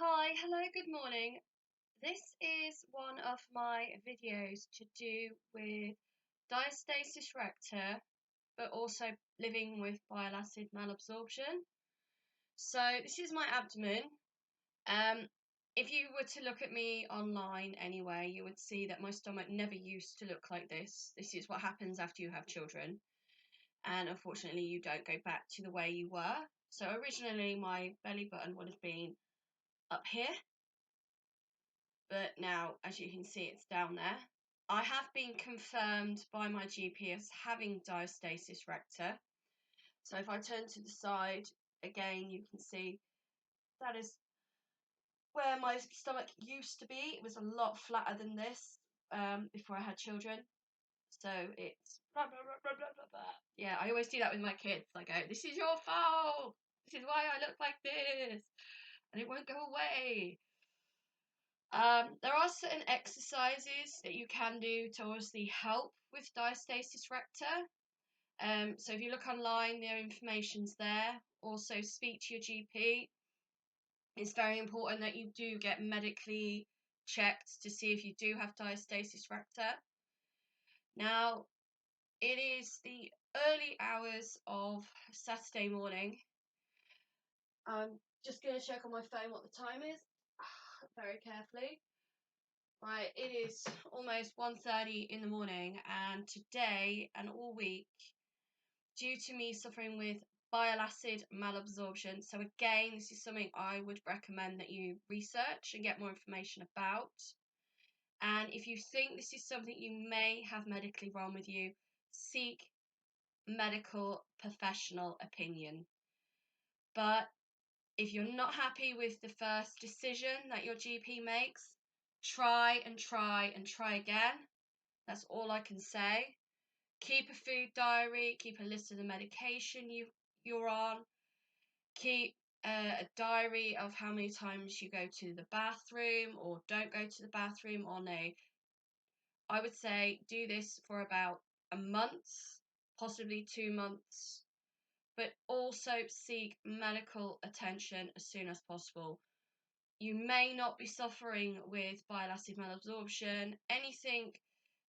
Hi, hello, good morning. This is one of my videos to do with diastasis recta, but also living with bile acid malabsorption. So this is my abdomen. Um, if you were to look at me online anyway, you would see that my stomach never used to look like this. This is what happens after you have children. And unfortunately, you don't go back to the way you were. So originally, my belly button would have been up here, but now, as you can see, it's down there. I have been confirmed by my GP as having diastasis recta. So if I turn to the side, again, you can see that is where my stomach used to be. It was a lot flatter than this before I had children. So it's blah, blah, blah, blah, blah, blah, blah. Yeah, I always do that with my kids. I go, this is your fault. This is why I look like this. And it won't go away. There are certain exercises that you can do to obviously help with diastasis recta. So if you look online, their information's there. Also, speak to your GP. It's very important that you do get medically checked to see if you do have diastasis recta. Now, it is the early hours of Saturday morning. I'm just going to check on my phone what the time is very carefully. Right, it is almost 1:30 in the morning, and today and all week, due to me suffering with bile acid malabsorption, so again, this is something I would recommend that you research and get more information about. And if you think this is something you may have medically wrong with you, seek medical professional opinion. But if you're not happy with the first decision that your GP makes, try and try and try again. That's all I can say. Keep a food diary, keep a list of the medication you're on, keep a diary of how many times you go to the bathroom or don't go to the bathroom on I would say do this for about a month, possibly 2 months, but also seek medical attention as soon as possible. You may not be suffering with bile acid malabsorption, anything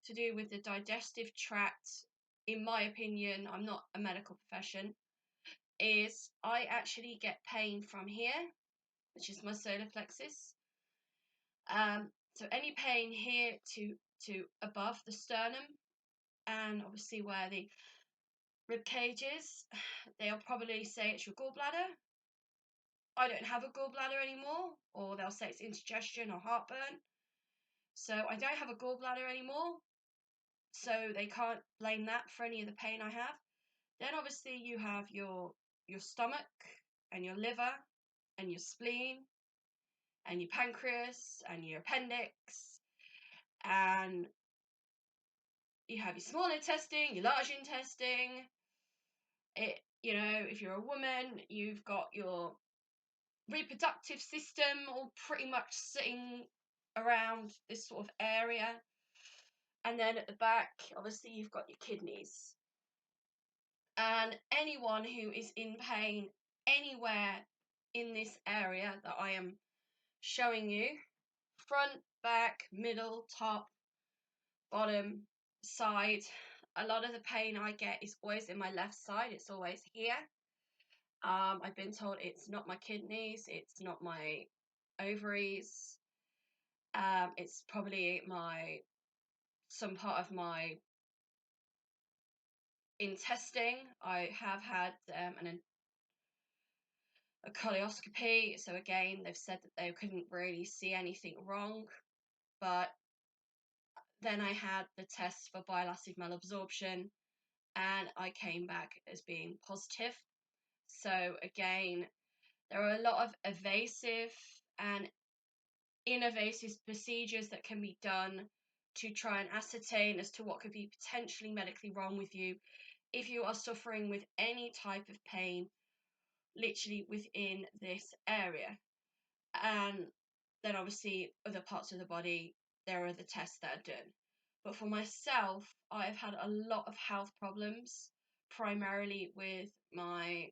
to do with the digestive tract. In my opinion, I'm not a medical profession, is I actually get pain from here, which is my solar plexus. So any pain here to above the sternum, and obviously where the rib cage is, they'll probably say it's your gallbladder. I don't have a gallbladder anymore, or they'll say it's indigestion or heartburn. So I don't have a gallbladder anymore, so they can't blame that for any of the pain I have. Then obviously you have your stomach and your liver and your spleen and your pancreas and your appendix, and you have your small intestine, your large intestine. If you're a woman, you've got your reproductive system all pretty much sitting around this sort of area. And then at the back, obviously, you've got your kidneys. And anyone who is in pain anywhere in this area that I am showing you, front, back, middle, top, bottom, side, a lot of the pain I get is always in my left side. It's always here. I've been told it's not my kidneys, it's not my ovaries, it's probably some part of my intestine. I have had a colonoscopy, so again, they've said that they couldn't really see anything wrong, but then I had the test for bile acid malabsorption, and I came back as being positive. So again, there are a lot of evasive and invasive procedures that can be done to try and ascertain as to what could be potentially medically wrong with you if you are suffering with any type of pain literally within this area. And then obviously other parts of the body, there are the tests that are done. But for myself, I've had a lot of health problems, primarily with my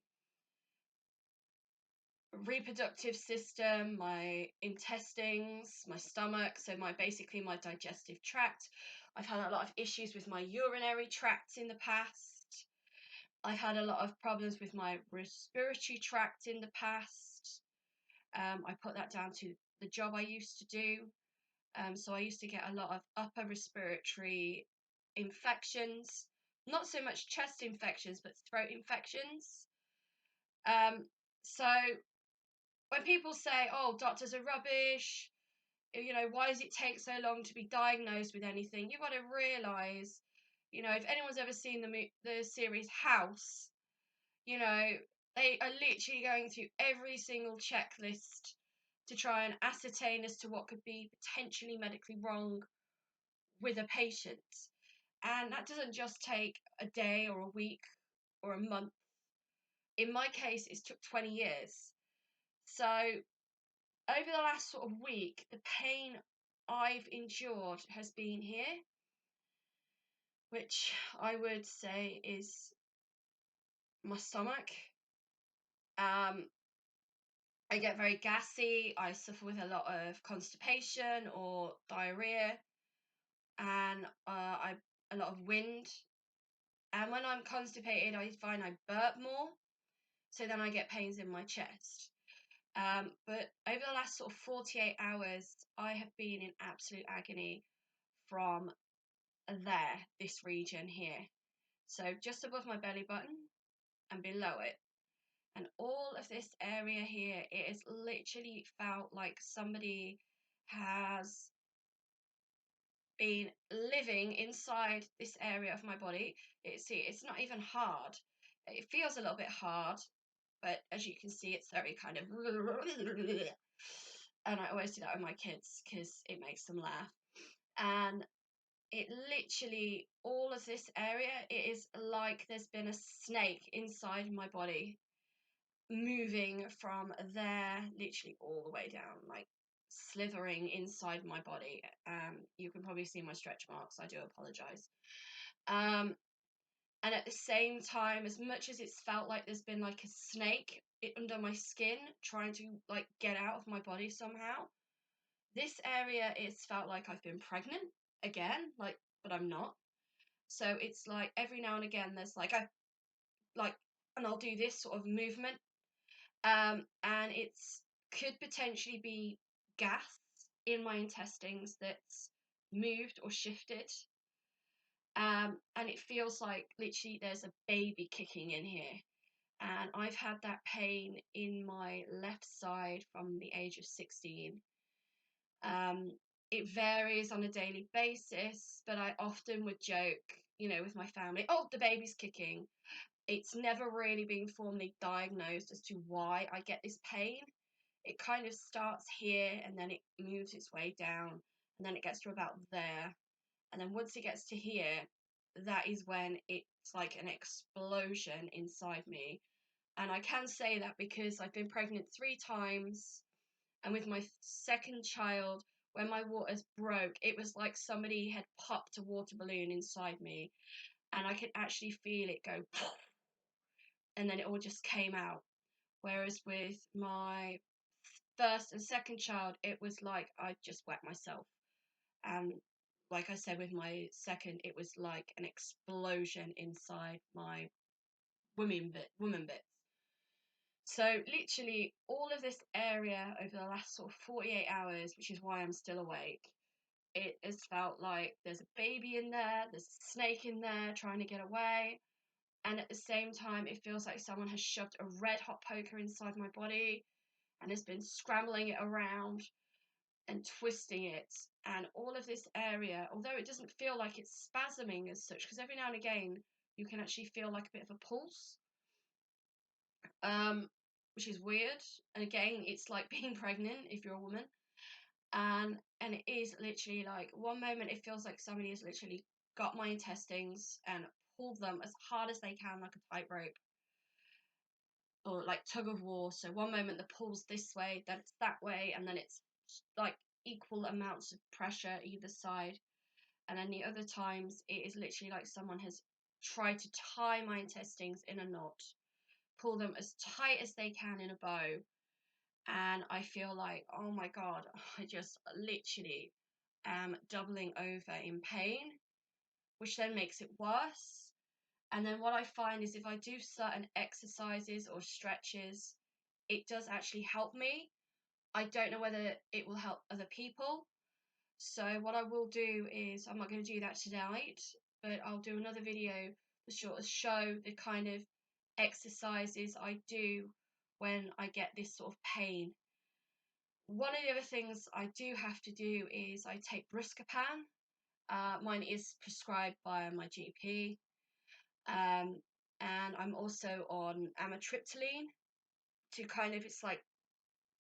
reproductive system, my intestines, my stomach, so basically my digestive tract. I've had a lot of issues with my urinary tract in the past. I've had a lot of problems with my respiratory tract in the past. I put that down to the job I used to do. So I used to get a lot of upper respiratory infections, not so much chest infections, but throat infections. So when people say, oh, doctors are rubbish, why does it take so long to be diagnosed with anything? You've got to realise, if anyone's ever seen the series House, they are literally going through every single checklist to try and ascertain as to what could be potentially medically wrong with a patient. And that doesn't just take a day or a week or a month. In my case, it took 20 years. So over the last sort of week, the pain I've endured has been here, which I would say is my stomach. I get very gassy. I suffer with a lot of constipation or diarrhea, and a lot of wind. And when I'm constipated, I find I burp more, so then I get pains in my chest. But over the last sort of 48 hours, I have been in absolute agony from this region here. So just above my belly button and below it. And all of this area here, it has literally felt like somebody has been living inside this area of my body. It's not even hard. It feels a little bit hard, but as you can see, it's very kind of and I always do that with my kids because it makes them laugh. And it literally, all of this area, it is like there's been a snake inside my body, moving from there literally all the way down, like slithering inside my body. You can probably see my stretch marks. I do apologize. And at the same time, as much as it's felt like there's been like a snake under my skin trying to like get out of my body somehow, this area, it's felt like I've been pregnant again, like, but I'm not. So it's like every now and again there's like and I'll do this sort of movement, and it's could potentially be gas in my intestines that's moved or shifted. And it feels like literally there's a baby kicking in here. And I've had that pain in my left side from the age of 16. It varies on a daily basis, but I often would joke, with my family, oh, the baby's kicking. It's never really been formally diagnosed as to why I get this pain. It kind of starts here and then it moves its way down and then it gets to about there. And then once it gets to here, that is when it's like an explosion inside me. And I can say that because I've been pregnant 3 times, and with my second child, when my waters broke, it was like somebody had popped a water balloon inside me, and I could actually feel it go and then it all just came out. Whereas with my first and second child, it was like I just wet myself. And like I said, with my second, it was like an explosion inside my woman bits. So literally all of this area over the last sort of 48 hours, which is why I'm still awake, it has felt like there's a baby in there, there's a snake in there trying to get away. And at the same time, it feels like someone has shoved a red hot poker inside my body and has been scrambling it around and twisting it. And all of this area, although it doesn't feel like it's spasming as such, because every now and again you can actually feel like a bit of a pulse, which is weird. And again, it's like being pregnant if you're a woman. And it is literally like one moment it feels like somebody has literally got my intestines and pulled them as hard as they can like a tightrope or like tug of war. So one moment the pull's this way, then it's that way, and then it's like equal amounts of pressure either side. And then the other times it is literally like someone has tried to tie my intestines in a knot, pull them as tight as they can in a bow, and I feel like, oh my God, I just literally am doubling over in pain, which then makes it worse. And then what I find is if I do certain exercises or stretches, it does actually help me. I don't know whether it will help other people. So what I will do is, I'm not going to do that tonight, but I'll do another video to sort of show the kind of exercises I do when I get this sort of pain. One of the other things I do have to do is I take Buscopan. Mine is prescribed by my GP. And I'm also on amitriptyline to kind of, it's like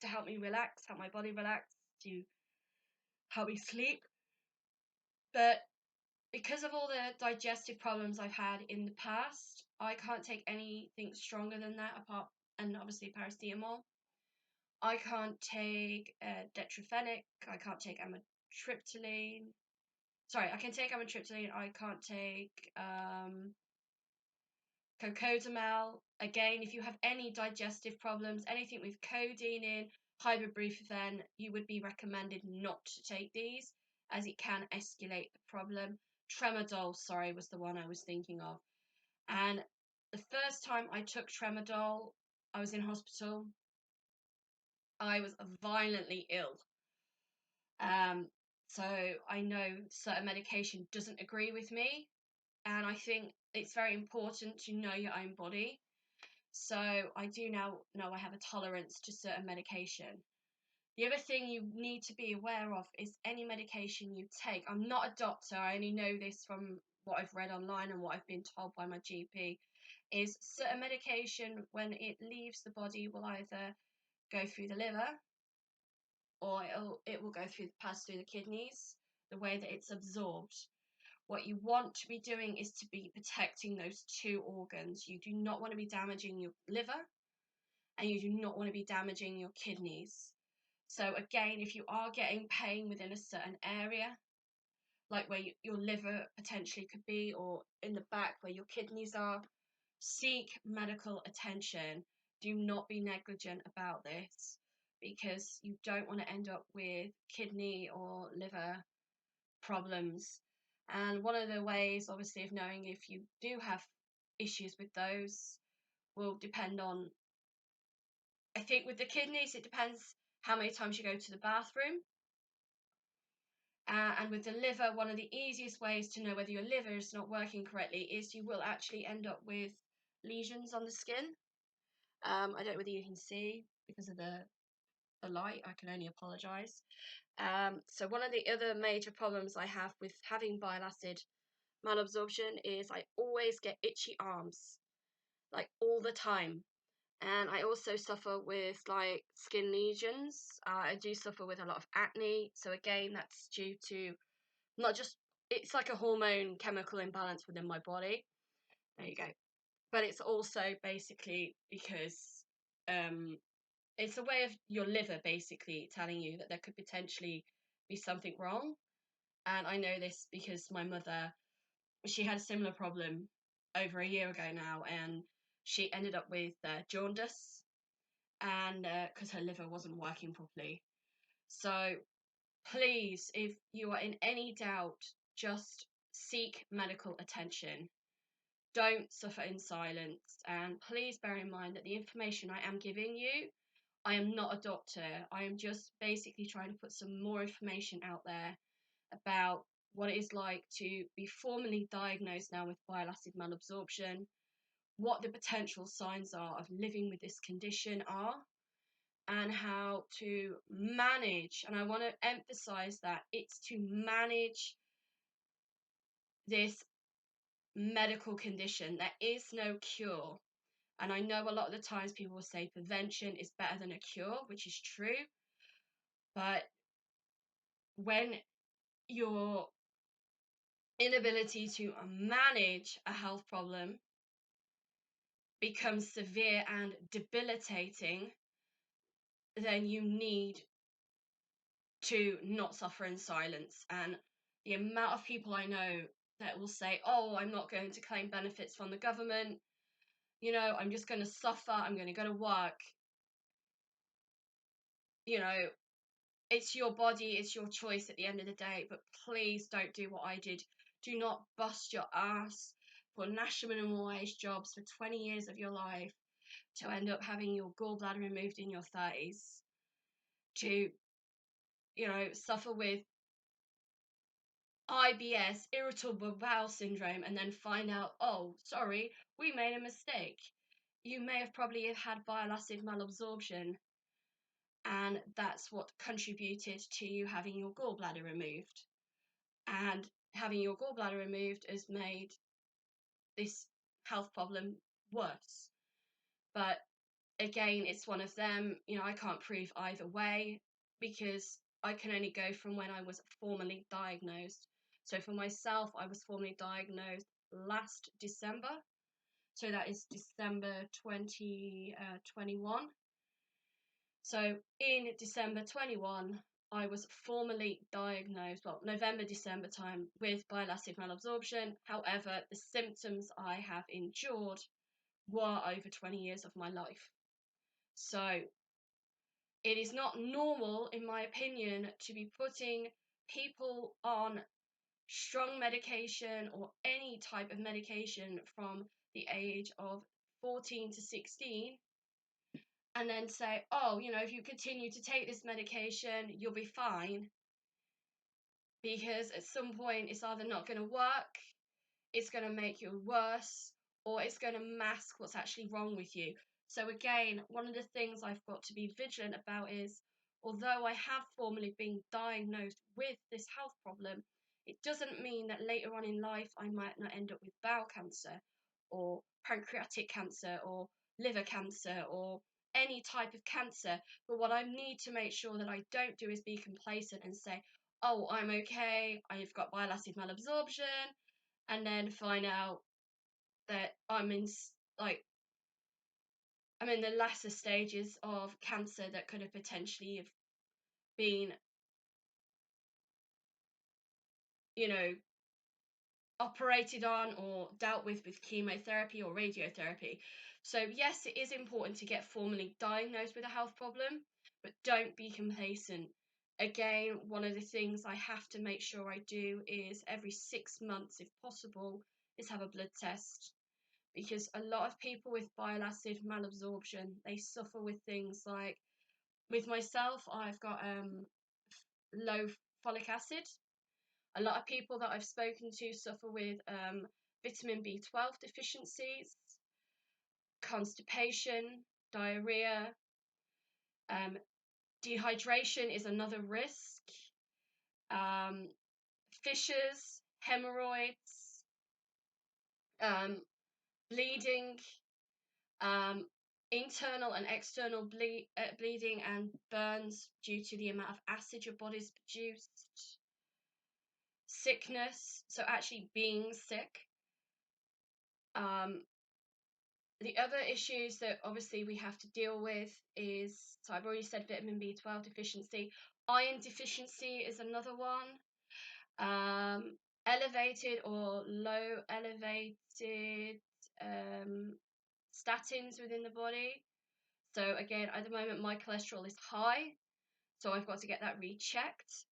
to help me relax, help my body relax, to help me sleep. But because of all the digestive problems I've had in the past, I can't take anything stronger than that apart, and obviously paracetamol. I can't take diclofenac. I can't take amitriptyline. Sorry, I can take amitriptyline. I can't take cocodamol. Again, if you have any digestive problems, anything with codeine in, ibuprofen, you would be recommended not to take these, as it can escalate the problem. Tramadol, sorry, was the one I was thinking of. And the first time I took tramadol, I was in hospital. I was violently ill. So I know certain medication doesn't agree with me, and I think it's very important to know your own body. So I do now know I have a tolerance to certain medication. The other thing you need to be aware of is any medication you take. I'm not a doctor, I only know this from what I've read online and what I've been told by my GP, is certain medication, when it leaves the body, will either go through the liver, or it will pass through the kidneys, the way that it's absorbed. What you want to be doing is to be protecting those two organs. You do not want to be damaging your liver, and you do not want to be damaging your kidneys. So again, if you are getting pain within a certain area, like where your liver potentially could be, or in the back where your kidneys are, seek medical attention. Do not be negligent about this, because you don't want to end up with kidney or liver problems. And one of the ways, obviously, of knowing if you do have issues with those will depend on, I think with the kidneys, it depends how many times you go to the bathroom. And with the liver, one of the easiest ways to know whether your liver is not working correctly is you will actually end up with lesions on the skin. I don't know whether you can see because of the light, I can only apologise. So one of the other major problems I have with having bile acid malabsorption is I always get itchy arms, like all the time. And I also suffer with like skin lesions. I do suffer with a lot of acne. So again, that's due to not just, it's like a hormone chemical imbalance within my body. There you go. But it's also basically because it's a way of your liver basically telling you that there could potentially be something wrong. And I know this because my mother, she had a similar problem over a year ago now, and she ended up with jaundice, and because her liver wasn't working properly. So please, if you are in any doubt, just seek medical attention. Don't suffer in silence, and please bear in mind that the information I am giving you, I am not a doctor. I am just basically trying to put some more information out there about what it is like to be formally diagnosed now with bile acid malabsorption, what the potential signs are of living with this condition are, and how to manage, and I want to emphasize that it's to manage this medical condition. There is no cure. And I know a lot of the times people will say prevention is better than a cure, which is true. But when your inability to manage a health problem becomes severe and debilitating, then you need to not suffer in silence. And the amount of people I know that will say, oh, I'm not going to claim benefits from the government, I'm just going to suffer, I'm going to go to work. you know, it's your body, it's your choice at the end of the day, but please don't do what I did. Do not bust your ass for national minimum wage jobs for 20 years of your life to end up having your gallbladder removed in your 30s, to, suffer with IBS, irritable bowel syndrome, and then find out, oh, sorry, we made a mistake. You may have probably had bile acid malabsorption, and that's what contributed to you having your gallbladder removed. And having your gallbladder removed has made this health problem worse. But again, it's one of them, I can't prove either way because I can only go from when I was formally diagnosed. So for myself, I was formally diagnosed last December. So that is December 2021. So in December 21, I was formally diagnosed, well, November, December time, with bile acid malabsorption. However, the symptoms I have endured were over 20 years of my life. So it is not normal, in my opinion, to be putting people on strong medication or any type of medication from the age of 14 to 16 and then say, oh, if you continue to take this medication, you'll be fine. Because at some point, it's either not going to work, it's going to make you worse, or it's going to mask what's actually wrong with you. So again, one of the things I've got to be vigilant about is, although I have formally been diagnosed with this health problem, it doesn't mean that later on in life I might not end up with bowel cancer or pancreatic cancer or liver cancer or any type of cancer. But what I need to make sure that I don't do is be complacent and say, oh, I'm okay, I've got bile acid malabsorption, and then find out that I'm in the latter stages of cancer that could have potentially have been, operated on or dealt with chemotherapy or radiotherapy. So yes, it is important to get formally diagnosed with a health problem, but don't be complacent. Again, one of the things I have to make sure I do is every 6 months, if possible, is have a blood test. Because a lot of people with bile acid malabsorption, they suffer with things like, with myself, I've got low folic acid. A lot of people that I've spoken to suffer with vitamin B12 deficiencies, constipation, diarrhea, dehydration is another risk, fissures, hemorrhoids, bleeding, internal and external bleeding and burns due to the amount of acid your body's produced, sickness, so actually being sick. The other issues that obviously we have to deal with is, so I've already said vitamin B12 deficiency. Iron deficiency is another one. Elevated or low elevated statins within the body. So again, at the moment, my cholesterol is high, so I've got to get that rechecked.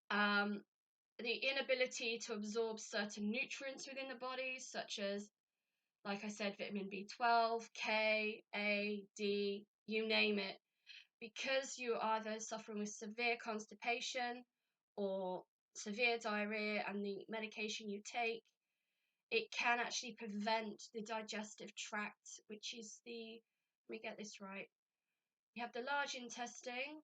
The inability to absorb certain nutrients within the body, such as, like I said, vitamin B12, K, A, D, you name it. Because you're either suffering with severe constipation or severe diarrhea and the medication you take, it can actually prevent the digestive tract, which is let me get this right. You have the large intestine,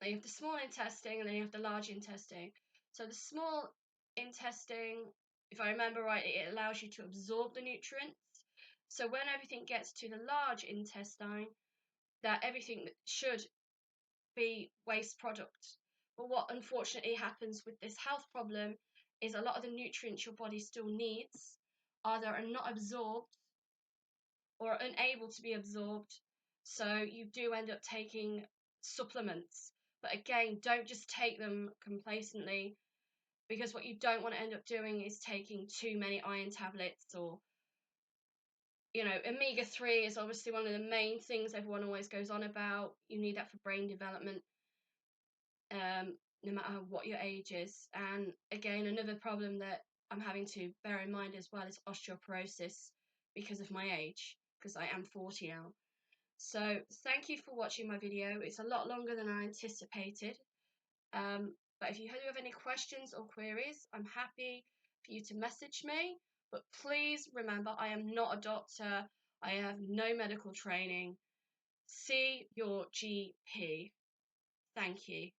then you have the small intestine, and then you have the large intestine. So the small intestine, if I remember right, it allows you to absorb the nutrients. So when everything gets to the large intestine, that everything should be waste product. But what unfortunately happens with this health problem is a lot of the nutrients your body still needs either are not absorbed or are unable to be absorbed. So you do end up taking supplements. But again, don't just take them complacently, because what you don't want to end up doing is taking too many iron tablets or you know, omega-3 is obviously one of the main things everyone always goes on about. You need that for brain development, no matter what your age is. And again, another problem that I'm having to bear in mind as well is osteoporosis because of my age, because I am 40 now. So thank you for watching my video. It's a lot longer than I anticipated. But if you do have any questions or queries, I'm happy for you to message me. But please remember, I am not a doctor. I have no medical training. See your GP. Thank you.